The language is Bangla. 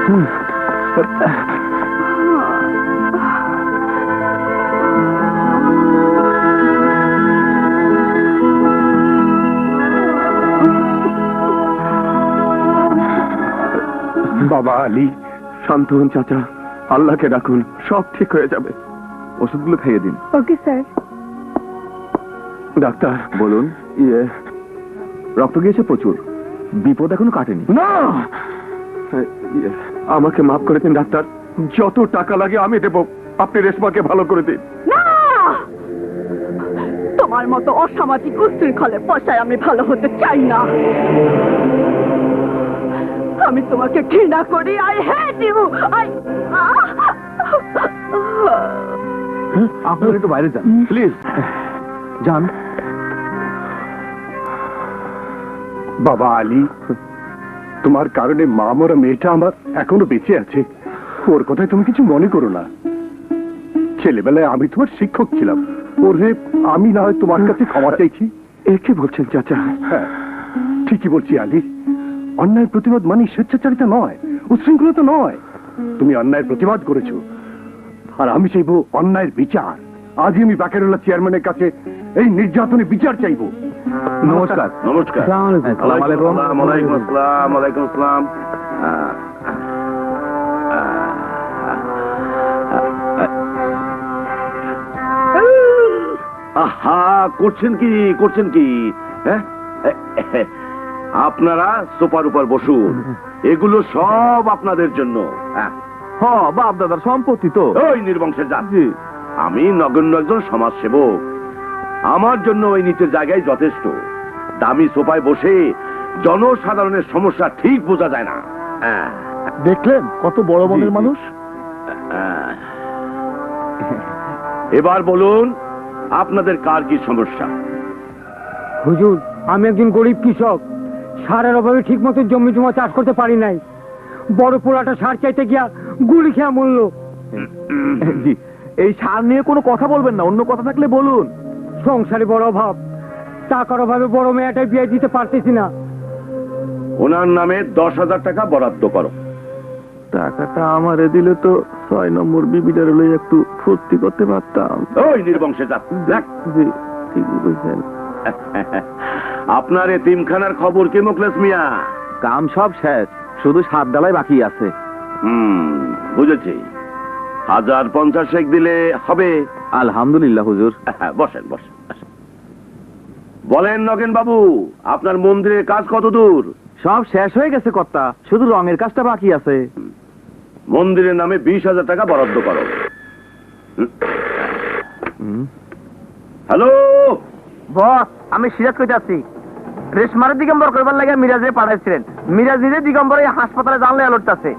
বাবা আলী, শান্ত হন চাচা, আল্লাহকে ডাকুন, সব ঠিক হয়ে যাবে। ওষুধগুলো খাইয়ে দিন। Okay sir. ডাক্তার বলুন। রক্ত গিয়েছে প্রচুর, বিপদ এখনো কাটেনি। না, আমাকে মাফ করে দিন ডাক্তার, যত টাকা লাগে আমি দেব, আপনি রেশমাকে ভালো করে দিন। না, তোমার মতো অসামাজিক উশৃঙ্খলের পয়সায় আমি ভালো হতে চাই না। আমি তোমাকে ঘৃণা করি। I hate you. আপনারা একটু বাইরে যান প্লিজ, যান। বাবা আলী, তোমার কারণে মা মরা মেয়েটা আমার এখনো বেঁচে আছে, ওর কথায় তুমি কিছু মনে করো না। ছেলেবেলায় আমি তোমার শিক্ষক ছিলাম, ওরে আমি না হয় তোমার কাছে ক্ষমা চাইছি। একে বলছেন চাচা? হ্যাঁ, ঠিকই বলছি আলী। অন্যায়ের প্রতিবাদ মানে স্বেচ্ছাচারিতা নয়, উচ্ছৃঙ্খলতা নয়। তুমি অন্যায়ের প্রতিবাদ করেছো, আর আমি চাইবো অন্যায়ের বিচার। আজই আমি বাকেরুল্লাহ চেয়ারম্যানের কাছে এই নির্যাতনের বিচার চাইবো। নমস্কার। নমস্কার। আসসালামু আলাইকুম। ওয়ালাইকুম আসসালাম। ওয়ালাইকুম আসসালাম। আহা, করছেন কি হ্যাঁ? আপনারা সোফার উপর বসুন, এগুলো সব আপনাদের জন্য। হ্যাঁ, বাপ দাদার সম্পত্তি তো। ওই নির্বংশের জাত, আমি নগণ্য একজন সমাজসেবক, আমার জন্য ওই নিচের জায়গায় যথেষ্ট। দামি সোফায় বসে জনসাধারণের সমস্যা ঠিক বোঝা যায় না। দেখলেন কত বড় মনের মানুষ। এবার বলুন, আপনাদের কার কি সমস্যা? হুজুর, আমি একজন গরিব কৃষক, সারের অভাবে ঠিক মতো জমি জমা চাষ করতে পারি নাই। বড় পোড়াটা সার চাইতে গিয়া গুলি খেয়া মরল। জি, এই সার নিয়ে কোনো কথা বলবেন না, অন্য কথা থাকলে বলুন। সংসারে বড় অভাব, টাকার অভাবে বড় মেয়েটাই বিয়ে দিতে পারতেছি না। ওনার নামে 10,000 টাকা বরাদ্দ করো। টাকাটা আমারে দিলে তো 6 নম্বর বিবিটার লই একটু ফুর্তি করতে পারতাম। ওই নির্বংশে যাক। জি, ঠিকই বলছেন। আপনার এতিমখানার খবর কি মোখলেস মিয়া? কাম সব শেষ, শুধু 7 ডালাই বাকি আছে। বুঝেছি। 1050 দিলে হবে। আলহামদুলিল্লাহ হুজুর। বসেন বসেন। বলেন নগেন বাবু, আপনার মন্দিরের কাজ কত দূর? সব শেষ হয়ে গেছে কর্তা, শুধু রঙের কাজটা বাকি আছে। মন্দিরের নামে 20,000 টাকা বরাদ্দ করো। হ্যালো বস, আমি সিরাজ কইতে আছি। রেশমারে দিগম্বর করবার লাগে মিরাজে পাঠাইছিলেন। মিরাজ নিজে দিগম্বর এই হাসপাতালে জানলে আলোটাছে।